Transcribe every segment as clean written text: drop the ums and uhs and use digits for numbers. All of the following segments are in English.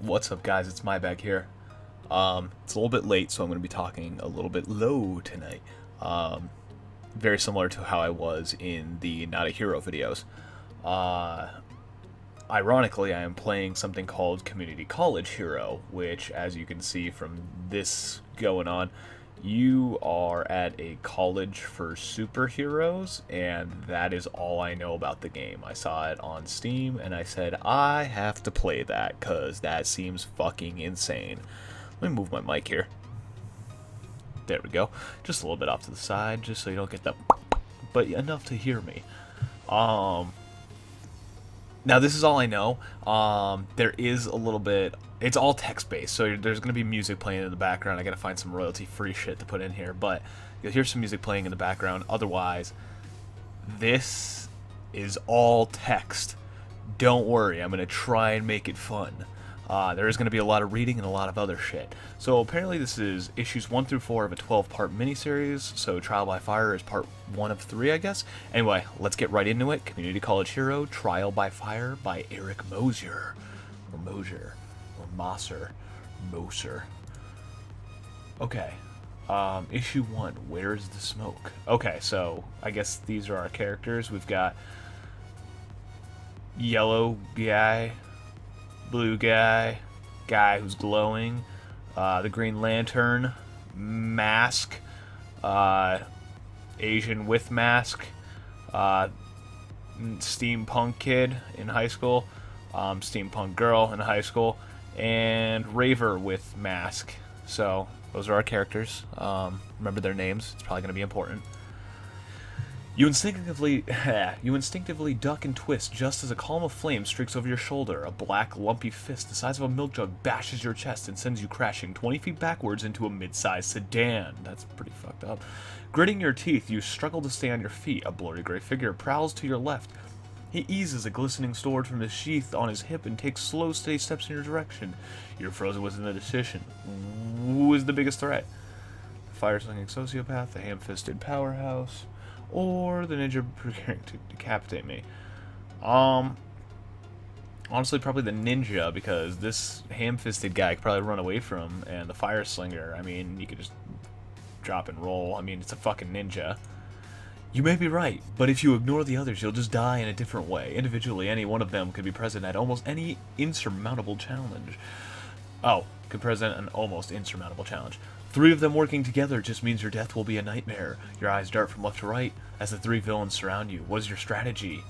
What's up, guys? It's Mibag here. It's a little bit late, so I'm going to be talking a little bit low tonight. Very similar to how I was in the Not a Hero videos. Ironically, I am playing something called Community College Hero, which, as you can see from this going on, you are at a college for superheroes, and that is all I know about the game. I saw it on Steam, and I said, I have to play that, because that seems fucking insane. Let me move my mic here. There we go. Just a little bit off to the side, just so you don't get that, but enough to hear me. Now, this is all I know. There is a little bit... It's all text-based, so there's going to be music playing in the background. I got to find some royalty-free shit to put in here, but you'll hear some music playing in the background. Otherwise, this is all text. Don't worry, I'm going to try and make it fun. There is going to be a lot of reading and a lot of other shit. So apparently this is issues 1 through 4 of a 12-part miniseries, so Trial by Fire is part 1 of 3, I guess. Anyway, let's get right into it. Community College Hero, Trial by Fire by Eric Moser. Or Moser. Or Moser. Moser. Okay. Issue 1, Where's the Smoke? Okay, so I guess these are our characters. We've got yellow guy, blue guy, guy who's glowing, the Green Lantern, mask, Asian with mask, steampunk kid in high school, steampunk girl in high school, and raver with mask. So those are our characters. Remember their names, it's probably going to be important. You instinctively duck and twist just as a column of flame streaks over your shoulder. A black, lumpy fist the size of a milk jug bashes your chest and sends you crashing 20 feet backwards into a mid-sized sedan. That's pretty fucked up. Gritting your teeth, you struggle to stay on your feet. A blurry gray figure prowls to your left. He eases a glistening sword from his sheath on his hip and takes slow, steady steps in your direction. You're frozen within the decision. Who is the biggest threat? The fire-slinging sociopath, the ham-fisted powerhouse, or the ninja preparing to decapitate me? Honestly, probably the ninja, because this ham-fisted guy could probably run away from, and the fire slinger, I mean, you could just drop and roll. I mean, it's a fucking ninja. You may be right, but if you ignore the others, you'll just die in a different way. Individually, any one of them could be present at almost any insurmountable challenge. Oh, could present an almost insurmountable challenge. 3 of them working together just means your death will be a nightmare. Your eyes dart from left to right as the 3 villains surround you. What is your strategy?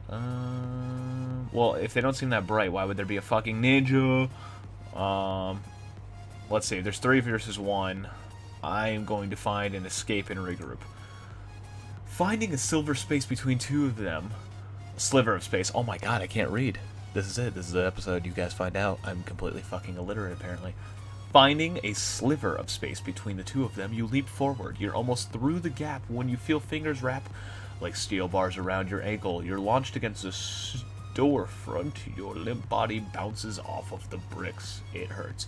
Well, if they don't seem that bright, why would there be a fucking ninja? Let's see. There's 3 versus 1. I am going to find an escape and regroup. Finding a silver space between 2 of them. A sliver of space. Oh my god, I can't read. This is it. This is the episode you guys find out. I'm completely fucking illiterate, apparently. Finding a sliver of space between the 2 of them, you leap forward. You're almost through the gap when you feel fingers wrap like steel bars around your ankle. You're launched against a storefront. Your limp body bounces off of the bricks. It hurts.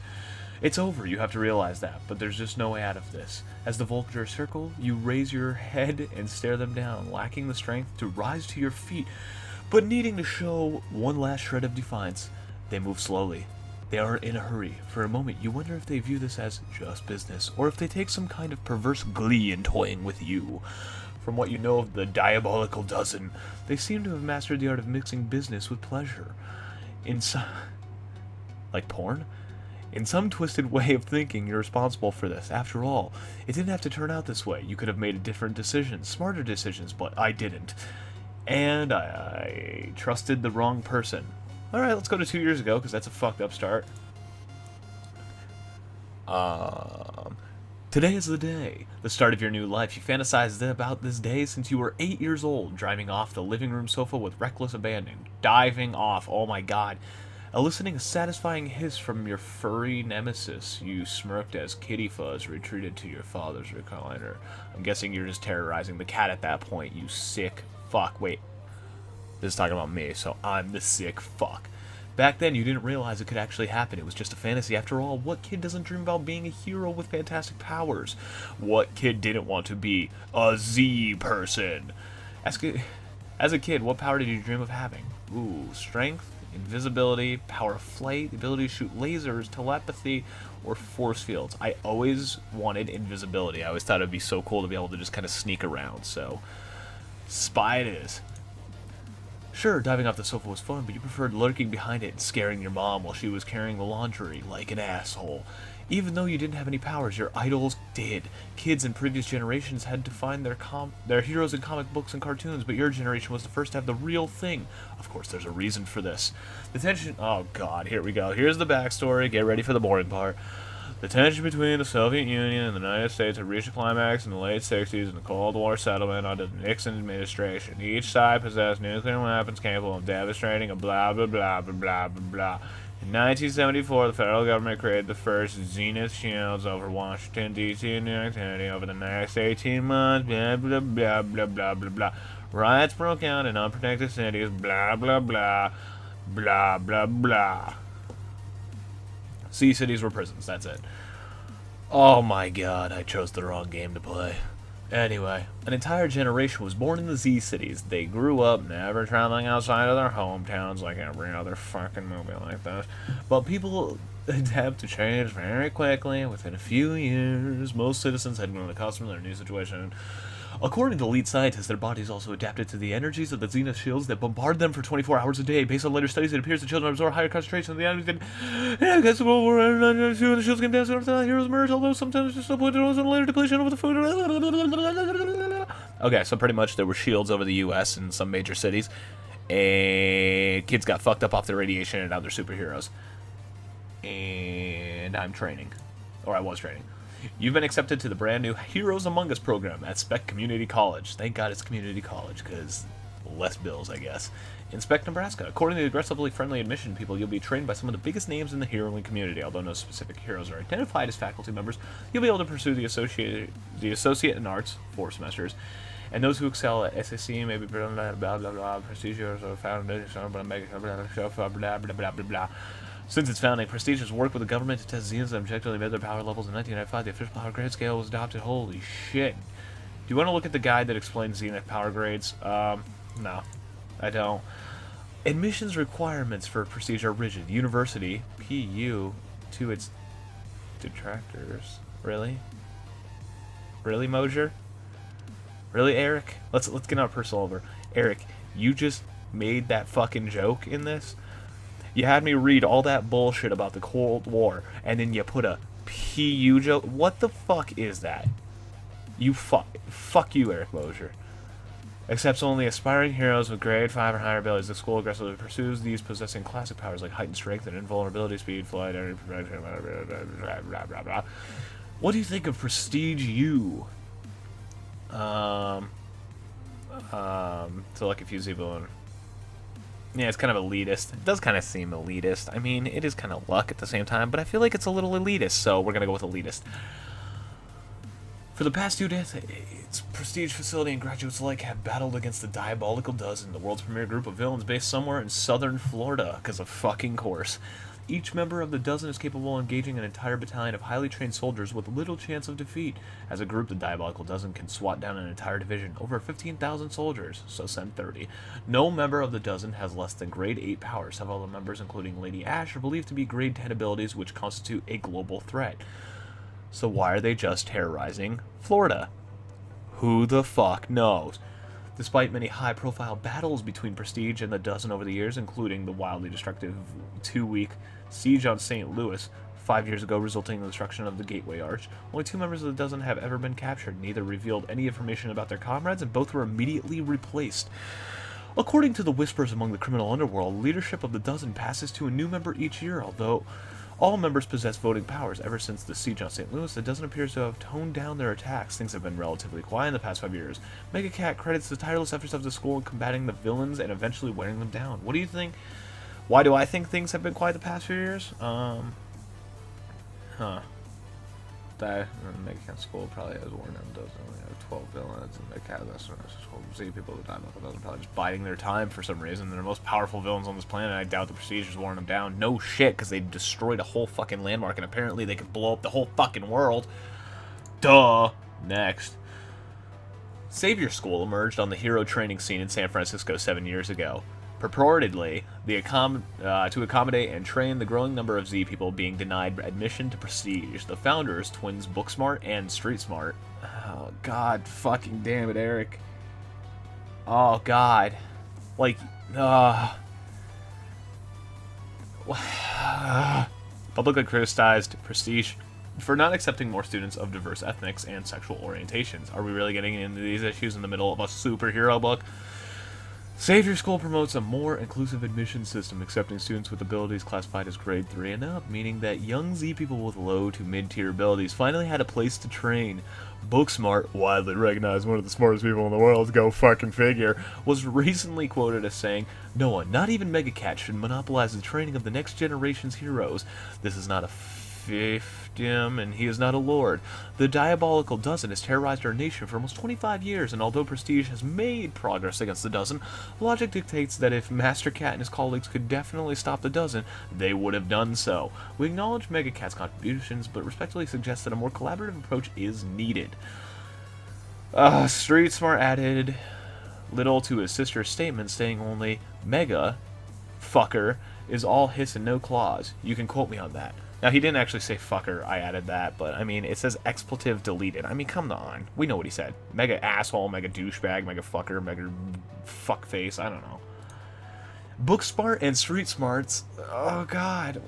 It's over, you have to realize that, but there's just no way out of this. As the vultures circle, you raise your head and stare them down, lacking the strength to rise to your feet, but needing to show one last shred of defiance. They move slowly. They are in a hurry. For a moment, you wonder if they view this as just business, or if they take some kind of perverse glee in toying with you. From what you know of the Diabolical Dozen, they seem to have mastered the art of mixing business with pleasure. In some... like porn? In some twisted way of thinking, you're responsible for this. After all, it didn't have to turn out this way. You could have made a different decision, smarter decisions, but I didn't. And I trusted the wrong person. Alright, let's go to 2 years ago, because that's a fucked up start. Today is the day, the start of your new life. You fantasized about this day since you were 8 years old, driving off the living room sofa with reckless abandon. Diving off, oh my god. Eliciting a satisfying hiss from your furry nemesis, you smirked as Kitty Fuzz retreated to your father's recliner. I'm guessing you're just terrorizing the cat at that point, you sick fuck. Wait. This is talking about me, so I'm the sick fuck. Back then, you didn't realize it could actually happen. It was just a fantasy. After all, what kid doesn't dream about being a hero with fantastic powers? What kid didn't want to be a Z person? As a kid, what power did you dream of having? Ooh, strength, invisibility, power of flight, the ability to shoot lasers, telepathy, or force fields. I always wanted invisibility. I always thought it would be so cool to be able to just kind of sneak around, so spy it is. Sure, diving off the sofa was fun, but you preferred lurking behind it and scaring your mom while she was carrying the laundry like an asshole. Even though you didn't have any powers, your idols did. Kids in previous generations had to find their heroes in comic books and cartoons, but your generation was the first to have the real thing. Of course, there's a reason for this. The tension... Oh, God, here we go. Here's the backstory. Get ready for the boring part. The tension between the Soviet Union and the United States had reached a climax in the late 60s in the Cold War settlement under the Nixon administration. Each side possessed nuclear weapons capable of devastating a blah, blah, blah, blah, blah, blah, blah. In 1974, the federal government created the first Zenith shields over Washington, D.C. and New York City. Over the next 18 months, blah, blah, blah, blah, blah, blah, blah. Riots broke out in unprotected cities, blah, blah, blah, blah, blah, blah. C cities were prisons, that's it. Oh my god, I chose the wrong game to play. Anyway, an entire generation was born in the Z cities. They grew up never traveling outside of their hometowns like every other fucking movie like this. But people adapt to change very quickly. Within a few years, most citizens had grown accustomed to their new situation. According to lead scientists, their bodies also adapted to the energies of the Zenith shields that bombard them for 24 hours a day. Based on later studies, it appears that children absorb higher concentrations of the energies than against the World War. The shields came down, so the heroes emerge, although sometimes just support those and later depletion over the food. Okay, so pretty much there were shields over the U.S. in some major cities, and kids got fucked up off the radiation, and now they're superheroes. And I'm training, or I was training. You've been accepted to the brand new Heroes Among Us program at Spec Community College. Thank God it's community college, because less bills, I guess. In Spec, Nebraska. According to the aggressively friendly admission people, you'll be trained by some of the biggest names in the heroing community. Although no specific heroes are identified as faculty members, you'll be able to pursue the Associate in Arts, 4 semesters. And those who excel at SSC may be blah, blah, blah, blah, prestigious or foundation, blah, blah, blah, blah, blah. Since its founding, Prestige has worked with the government to test Zeniths and objectively measure their power levels. In 1995, the official power grade scale was adopted. Holy shit. Do you want to look at the guide that explains Zenith power grades? No, I don't. Admissions requirements for Prestige are rigid. University, PU, to its detractors. Really? Really, Mosier? Really, Eric? Let's get on a personal over. Eric, you just made that fucking joke in this? You had me read all that bullshit about the Cold War, and then you put a PU joke. What the fuck is that? You fuck you, Eric Mosier. Accepts only aspiring heroes with grade 5 or higher abilities. The school aggressively pursues these possessing classic powers like heightened strength and invulnerability, speed, flight, energy protection, blah, blah, blah, blah, blah, blah. What do you think of Prestige U? So like if you Zebulon. Yeah, it's kind of elitist. It does kind of seem elitist. I mean, it is kind of luck at the same time, but I feel like it's a little elitist, so we're going to go with elitist. For the past 2 days, its prestige facility and graduates alike have battled against the Diabolical Dozen, the world's premier group of villains based somewhere in southern Florida, because of fucking course. Each member of the Dozen is capable of engaging an entire battalion of highly trained soldiers with little chance of defeat. As a group, the Diabolical Dozen can swat down an entire division, over 15,000 soldiers, so send 30. No member of the Dozen has less than grade 8 power. Several of the members, including Lady Ash, are believed to be grade 10 abilities, which constitute a global threat. So why are they just terrorizing Florida? Who the fuck knows? Despite many high-profile battles between Prestige and the Dozen over the years, including the wildly destructive 2-week siege on St. Louis 5 years ago, resulting in the destruction of the Gateway Arch, only 2 members of the Dozen have ever been captured. Neither revealed any information about their comrades, and both were immediately replaced. According to the whispers among the criminal underworld, leadership of the Dozen passes to a new member each year, although all members possess voting powers. Ever since the siege on St. Louis, the Dozen appears to have toned down their attacks. Things have been relatively quiet in the past 5 years. Mega Cat credits the tireless efforts of the school in combating the villains and eventually wearing them down. What do you think? Why do I think things have been quiet the past few years? Mega Cat school probably has worn them. Dozen only have 12 villains, and Mega Cat that's school. See people who die about the Dozen probably just biding their time for some reason. They're the most powerful villains on this planet. I doubt the Prestige is wearing them down. No shit, because they destroyed a whole fucking landmark, and apparently they could blow up the whole fucking world. Duh. Next. Savior School emerged on the hero training scene in San Francisco 7 years ago. Purportedly, to accommodate and train the growing number of Z people being denied admission to Prestige. The founders, twins Booksmart and Street Smart. Oh, God fucking damn it, Eric. Oh, God. Like, publicly criticized Prestige for not accepting more students of diverse ethnics and sexual orientations. Are we really getting into these issues in the middle of a superhero book? Savior School promotes a more inclusive admission system, accepting students with abilities classified as grade 3 and up, meaning that young Z people with low to mid-tier abilities finally had a place to train. Booksmart, widely recognized one of the smartest people in the world, go fucking figure, was recently quoted as saying, "No one, not even Mega Cat, should monopolize the training of the next generation's heroes. This is not a fiefdom, and he is not a lord. The diabolical dozen has terrorized our nation for almost 25 years, and although Prestige has made progress against the dozen, logic dictates that if Master Cat and his colleagues could definitely stop the dozen, they would have done so. We acknowledge Mega Cat's contributions, but respectfully suggest that a more collaborative approach is needed." Street Smart added little to his sister's statement, saying only, "Mega, fucker, is all hiss and no claws. You can quote me on that." Now, he didn't actually say fucker, I added that, but, I mean, it says expletive deleted. I mean, come on. We know what he said. Mega asshole, mega douchebag, mega fucker, mega fuckface, I don't know. Book Smart and Street Smarts, oh god.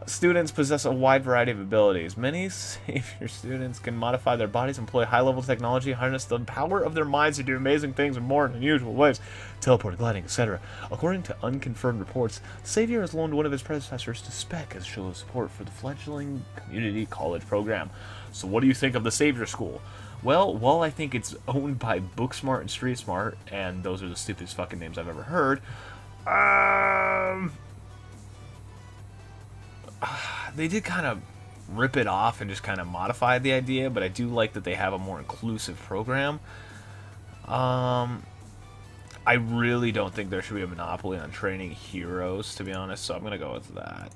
Students possess a wide variety of abilities. Many Savior students can modify their bodies, employ high-level technology, harness the power of their minds to do amazing things in more unusual ways, teleport, gliding, etc. According to unconfirmed reports, Savior has loaned one of his predecessors to Spec as show of support for the fledgling community college program. So what do you think of the Savior School? Well, while I think it's owned by Booksmart and Street Smart, and those are the stupidest fucking names I've ever heard, they did kind of rip it off and just kind of modify the idea, but I do like that they have a more inclusive program. I really don't think there should be a monopoly on training heroes, to be honest, so I'm going to go with that.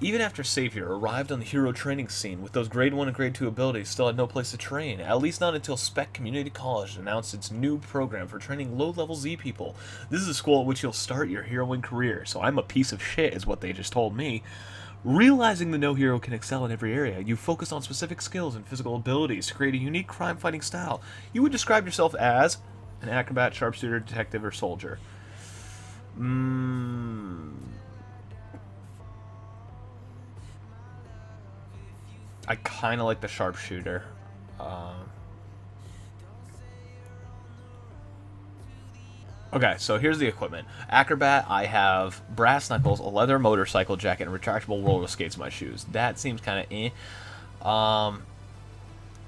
Even after Savior arrived on the hero training scene with those grade 1 and grade 2 abilities, still had no place to train, at least not until Spec Community College announced its new program for training low-level Z people. This is a school at which you'll start your heroing career, so I'm a piece of shit is what they just told me. Realizing that no hero can excel in every area, you focus on specific skills and physical abilities to create a unique crime-fighting style. You would describe yourself as an acrobat, sharpshooter, detective, or soldier. I kind of like the sharpshooter. Okay, so here's the equipment. Acrobat, I have brass knuckles, a leather motorcycle jacket, and retractable roller skates in my shoes. That seems kind of eh.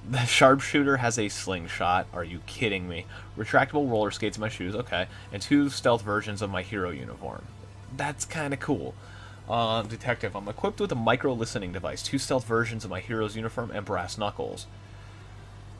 The sharpshooter has a slingshot. Are you kidding me? Retractable roller skates in my shoes, okay. And 2 stealth versions of my hero uniform. That's kind of cool. Detective, I'm equipped with a micro-listening device, 2 stealth versions of my hero's uniform, and brass knuckles.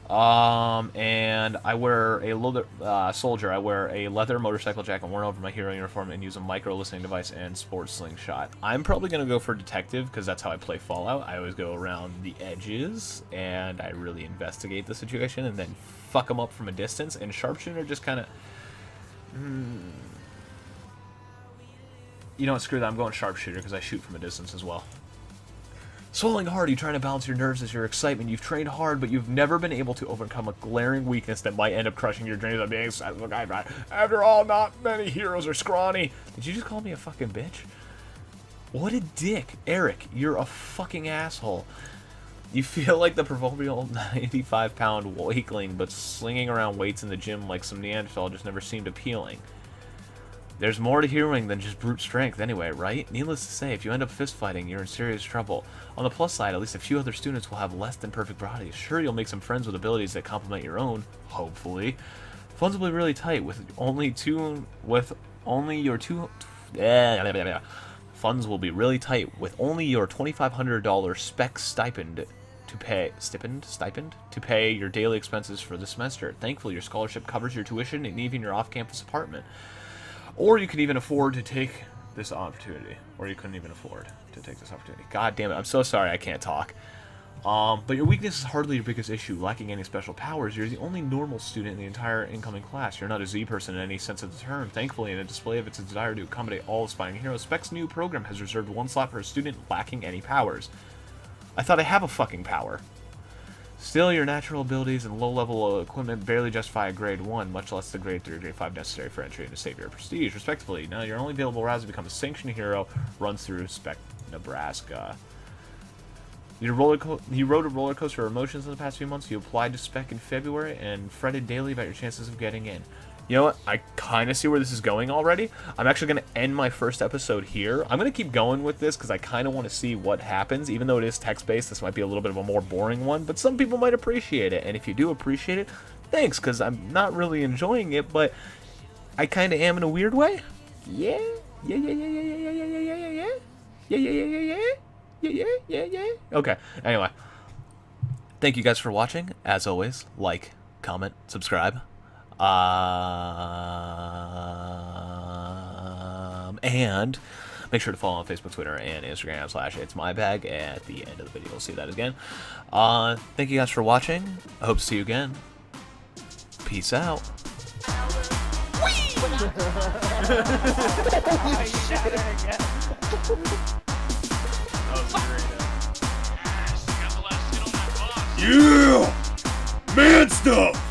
And I wear a leather, soldier, I wear a leather motorcycle jacket worn over my hero uniform and use a micro-listening device and sports slingshot. I'm probably going to go for detective, because that's how I play Fallout. I always go around the edges, and I really investigate the situation, and then fuck them up from a distance, and sharpshooter just kind of... You know what, screw that, I'm going sharpshooter, because I shoot from a distance as well. Swelling hard, you trying to balance your nerves as your excitement. You've trained hard, but you've never been able to overcome a glaring weakness that might end up crushing your dreams of being a guy. After all, not many heroes are scrawny. Did you just call me a fucking bitch? What a dick. Eric, you're a fucking asshole. You feel like the proverbial 95-pound weakling, but slinging around weights in the gym like some Neanderthal just never seemed appealing. There's more to heroing than just brute strength anyway, right? Needless to say, if you end up fistfighting, you're in serious trouble. On the plus side, at least a few other students will have less than perfect bodies. Sure, you'll make some friends with abilities that complement your own, hopefully. Funds will be really tight Funds will be really tight with only your $2,500 spec stipend to pay your daily expenses for the semester. Thankfully, your scholarship covers your tuition and even your off-campus apartment. Or you can even afford to take this opportunity. Or you couldn't even afford to take this opportunity. God damn it, I'm so sorry I can't talk. But your weakness is hardly your biggest issue. Lacking any special powers, you're the only normal student in the entire incoming class. You're not a Z person in any sense of the term. Thankfully, in a display of its desire to accommodate all aspiring heroes, Spec's new program has reserved one slot for a student lacking any powers. I thought I have a fucking power. Still, your natural abilities and low-level equipment barely justify a grade 1, much less the grade 3 or grade 5 necessary for entry into Savior Prestige, respectively. Now, your only available route to become a sanctioned hero runs through Spec, Nebraska. You rode a roller coaster of emotions in the past few months. You applied to Spec in February and fretted daily about your chances of getting in. You know what? I kind of see where this is going already. I'm actually going to end my first episode here. I'm going to keep going with this because I kind of want to see what happens. Even though it is text-based, this might be a little bit of a more boring one, but some people might appreciate it. And if you do appreciate it, thanks, because I'm not really enjoying it, but I kind of am in a weird way. Yeah. Yeah. Okay, anyway. Thank you guys for watching. As always, like, comment, subscribe. And make sure to follow on Facebook, Twitter, and Instagram / It's Mibag at the end of the video. We'll see that again. Thank you guys for watching. I hope to see you again. Peace out. Yeah! Man stuff!